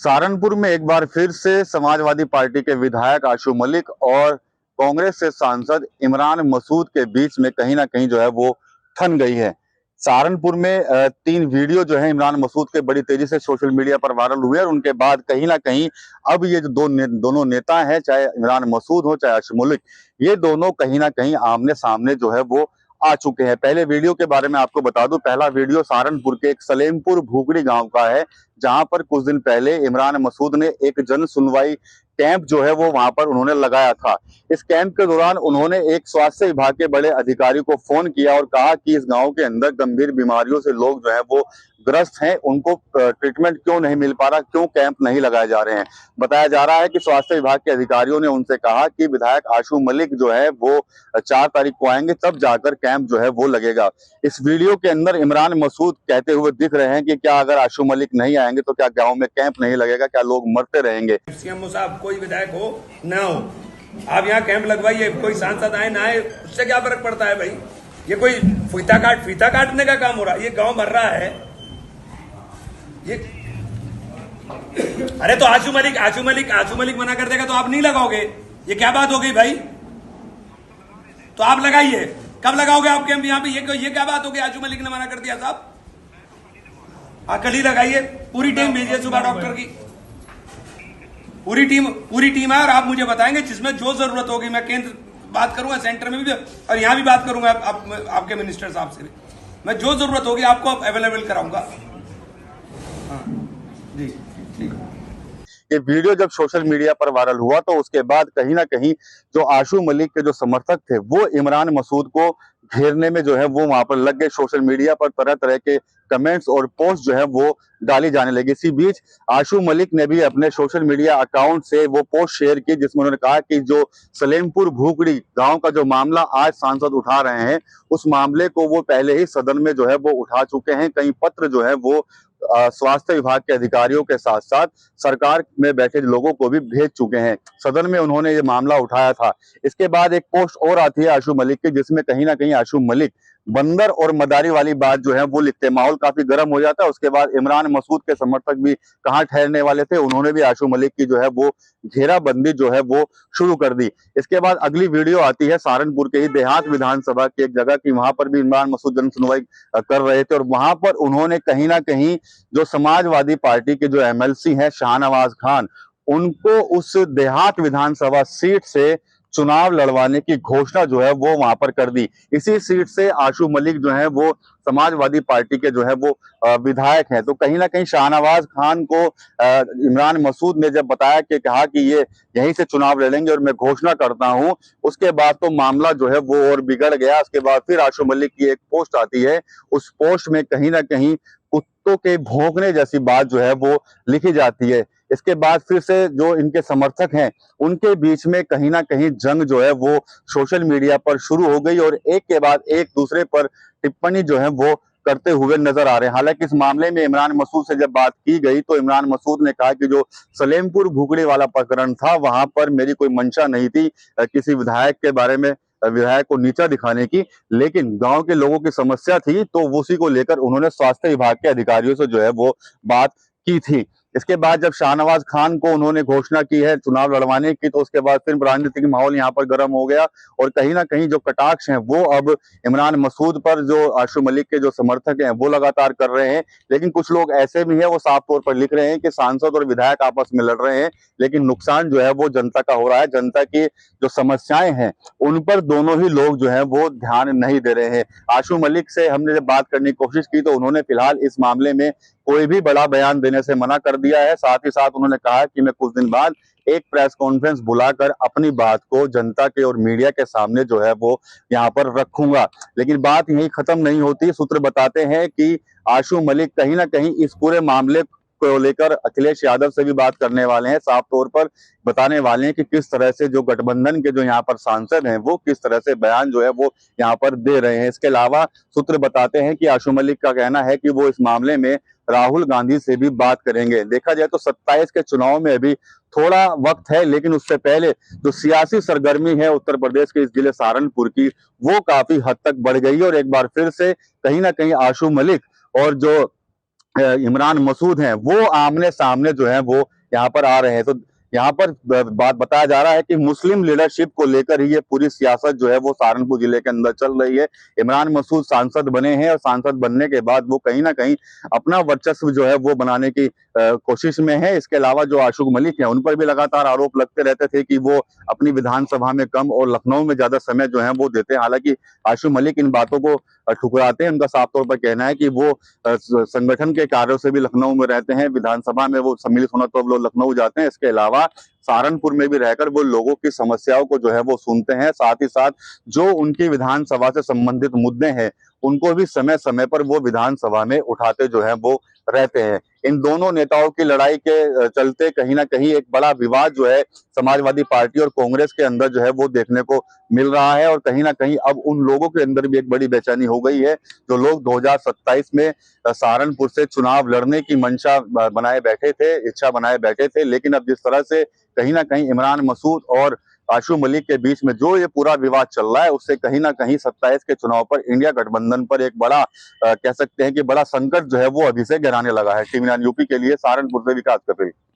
सहारनपुर में एक बार फिर से समाजवादी पार्टी के विधायक आशू मलिक और कांग्रेस से सांसद इमरान मसूद के बीच में कहीं ना कहीं जो है वो ठन गई है। सहारनपुर में तीन वीडियो जो है इमरान मसूद के बड़ी तेजी से सोशल मीडिया पर वायरल हुए और उनके बाद कहीं ना कहीं अब ये जो दोनों नेता हैं, चाहे इमरान मसूद हो चाहे आशू मलिक, ये दोनों कहीं ना कहीं आमने सामने जो है वो आ चुके हैं। पहले वीडियो के बारे में आपको बता दूं, पहला वीडियो सहारनपुर के एक सलेमपुर भूगड़ी गांव का है, जहां पर कुछ दिन पहले इमरान मसूद ने एक जन सुनवाई कैंप जो है वो वहां पर उन्होंने लगाया था। इस कैंप के दौरान उन्होंने एक स्वास्थ्य विभाग के बड़े अधिकारी को फोन किया और कहा कि इस गांव के अंदर गंभीर बीमारियों से लोग जो है वो ग्रस्त हैं, उनको ट्रीटमेंट क्यों नहीं मिल पा रहा, क्यों कैंप नहीं लगाए जा रहे हैं। बताया जा रहा है कि स्वास्थ्य विभाग के अधिकारियों ने उनसे कहा कि विधायक आशू मलिक जो है वो 4 तारीख को आएंगे, तब जाकर कैंप जो है वो लगेगा। इस वीडियो के अंदर इमरान मसूद कहते हुए दिख रहे हैं कि क्या अगर आशू मलिक नहीं आएंगे तो क्या गांव में कैंप नहीं लगेगा, क्या लोग मरते रहेंगे। सीएम साहब कोई विधायक हो ना हो, आप यहाँ कैंप लगवाइए, कोई सांसद आए ना आए उससे क्या फर्क पड़ता है भाई। ये कोई फीता काटने का काम हो रहा है, ये गांव भर रहा है ये। अरे तो आशू मलिक मना कर देगा तो आप नहीं लगाओगे, ये क्या बात हो गई भाई। तो आप लगाइए, कब लगाओगे आप कैंप यहाँ पे, ये क्या बात हो गई। आशू मलिक ने मना कर दिया साहब, कल ही लगाइए। पूरी टीम भेजिए सुबह, डॉक्टर की पूरी टीम है और आप मुझे बताएंगे जिसमें जो जरूरत होगी। मैं केंद्र बात करूंगा, सेंटर में भी और यहाँ भी बात करूंगा आपके मिनिस्टर साहब से भी। मैं जो जरूरत होगी आपको अवेलेबल कराऊंगा। हाँ जी ठीक। ये वीडियो जब सोशल मीडिया पर वायरल हुआ तो उसके बाद कहीं ना कहीं जो आशू मलिक के जो समर्थक थे वो इमरान मसूद को घेरने में जो है वो वहां पर लग गए। सोशल मीडिया पर तरह तरह के कमेंट्स और पोस्ट जो है वो डाली जाने लगी। इसी बीच आशू मलिक ने भी अपने सोशल मीडिया अकाउंट से वो पोस्ट शेयर की जिसमें उन्होंने कहा कि जो सलेमपुर भूगड़ी गांव का जो मामला आज सांसद उठा रहे हैं, उस मामले को वो पहले ही सदन में जो है वो उठा चुके हैं। कई पत्र जो है वो स्वास्थ्य विभाग के अधिकारियों के साथ साथ सरकार में बैठे लोगों को भी भेज चुके हैं। सदन में उन्होंने ये मामला उठाया था। इसके बाद एक पोस्ट और आती है आशू मलिक की, जिसमें कहीं ना कहीं आशू मलिक बंदर और मदारी वाली बात जो है वो लिखते हैं। माहौल काफी गर्म हो जाता है। उसके बाद इमरान मसूद के समर्थक भी कहाँ ठहरने वाले थे, उन्होंने भी आशू मलिक की जो है वो घेराबंदी जो है वो शुरू कर दी। इसके बाद अगली वीडियो आती है सहारनपुर के ही देहात विधानसभा की एक जगह की, वहां पर भी इमरान मसूद जन सुनवाई कर रहे थे और वहां पर उन्होंने कहीं ना कहीं जो समाजवादी पार्टी के जो एमएलसी हैं शाहनवाज खान, उनको उस देहात विधानसभा सीट से चुनाव लड़वाने की घोषणा जो है वो वहां पर कर दी। इसी सीट से आशू मलिक जो है वो समाजवादी पार्टी के जो है वो विधायक हैं। तो कहीं ना कहीं शाहनवाज खान को इमरान मसूद ने जब बताया कि कहा कि ये यहीं से चुनाव लड़ेंगे और मैं घोषणा करता हूं, उसके बाद तो मामला जो है वो और बिगड़ गया। उसके बाद फिर आशू मलिक की एक पोस्ट आती है, उस पोस्ट में कहीं ना कहीं कुत्तों के भौंकने जैसी बात जो है वो लिखी जाती है। इसके बाद फिर से जो इनके समर्थक हैं उनके बीच में कहीं ना कहीं जंग जो है वो सोशल मीडिया पर शुरू हो गई और एक के बाद एक दूसरे पर टिप्पणी जो है वो करते हुए नजर आ रहे हैं। हालांकि इस मामले में इमरान मसूद से जब बात की गई तो इमरान मसूद ने कहा कि जो सलेमपुर भूगड़ी वाला प्रकरण था वहां पर मेरी कोई मंशा नहीं थी किसी विधायक के बारे में, विधायक को नीचा दिखाने की, लेकिन गांव के लोगों की समस्या थी तो उसी को लेकर उन्होंने स्वास्थ्य विभाग के अधिकारियों से जो है वो बात की थी। इसके बाद जब शाहनवाज खान को उन्होंने घोषणा की है चुनाव लड़वाने की, तो उसके बाद फिर राजनीतिक माहौल यहाँ पर गर्म हो गया और कहीं ना कहीं जो कटाक्ष हैं वो अब इमरान मसूद पर जो आशू मलिक के जो समर्थक हैं वो लगातार कर रहे हैं। लेकिन कुछ लोग ऐसे भी हैं वो साफ तौर पर लिख रहे हैं कि सांसद और विधायक आपस में लड़ रहे हैं, लेकिन नुकसान जो है वो जनता का हो रहा है। जनता की जो समस्याएं हैं उन पर दोनों ही लोग जो है वो ध्यान नहीं दे रहे हैं। आशू मलिक से हमने जब बात करने की कोशिश की तो उन्होंने फिलहाल इस मामले में कोई भी बड़ा बयान देने से मना कर दिया है। साथ ही साथ उन्होंने कहा कि मैं कुछ दिन बाद एक प्रेस कॉन्फ्रेंस बुलाकर अपनी बात को जनता के और मीडिया के सामने जो है वो यहाँ पर रखूंगा। लेकिन बात यही खत्म नहीं होती। सूत्र बताते हैं कि आशू मलिक कहीं ना कहीं इस पूरे मामले को लेकर अखिलेश यादव से भी बात करने वाले हैं, साफ तौर पर बताने वाले हैं कि किस तरह से जो गठबंधन के जो यहाँ पर सांसद हैं वो किस तरह से बयान जो है वो यहाँ पर दे रहे हैं। इसके अलावा सूत्र बताते हैं कि आशू मलिक का कहना है कि वो इस मामले में राहुल गांधी से भी बात करेंगे। देखा जाए तो 27 के चुनाव में अभी थोड़ा वक्त है, लेकिन उससे पहले जो सियासी सरगर्मी है उत्तर प्रदेश के इस जिले सहारनपुर की वो काफी हद तक बढ़ गई और एक बार फिर से कहीं ना कहीं आशू मलिक और जो इमरान मसूद हैं वो आमने सामने जो है वो यहाँ पर आ रहे हैं। तो यहाँ पर बात बताया जा रहा है कि मुस्लिम लीडरशिप को लेकर ही ये पूरी सियासत जो है वो सहारनपुर जिले के अंदर चल रही है। इमरान मसूद सांसद बने हैं और सांसद बनने के बाद वो कहीं ना कहीं अपना वर्चस्व जो है वो बनाने की कोशिश में है। इसके अलावा जो आशुक मलिक है उन पर भी लगातार आरोप लगते रहते थे कि वो अपनी विधानसभा में कम और लखनऊ में ज्यादा समय जो है वो देते हैं। हालांकि आशुक मलिक इन बातों को ठुकराते हैं। उनका साफ तौर पर कहना है कि वो संगठन के कार्यों से भी लखनऊ में रहते हैं, विधानसभा में वो सम्मिलित होना तो वो लखनऊ जाते हैं। इसके अलावा सहारनपुर में भी रहकर वो लोगों की समस्याओं को जो है वो सुनते हैं। साथ ही साथ जो उनकी विधानसभा से संबंधित मुद्दे हैं उनको भी समय समय पर वो विधानसभा में उठाते जो है वो रहते हैं। इन दोनों नेताओं की लड़ाई के चलते कहीं ना कहीं एक बड़ा विवाद जो है समाजवादी पार्टी और कांग्रेस के अंदर जो है वो देखने को मिल रहा है। और कहीं ना कहीं अब उन लोगों के अंदर भी एक बड़ी बेचैनी हो गई है जो लोग 2027 में सहारनपुर से चुनाव लड़ने की मंशा बनाए बैठे थे, इच्छा बनाए बैठे थे। लेकिन अब जिस तरह से कहीं ना कहीं इमरान मसूद और आशु मलिक के बीच में जो ये पूरा विवाद चल रहा है उससे कहीं ना कहीं 27 के चुनाव पर इंडिया गठबंधन पर एक बड़ा कह सकते हैं कि बड़ा संकट जो है वो अभी से गहराने लगा है। टीवी 9 यूपी के लिए सहारनपुर से विकास कपिल।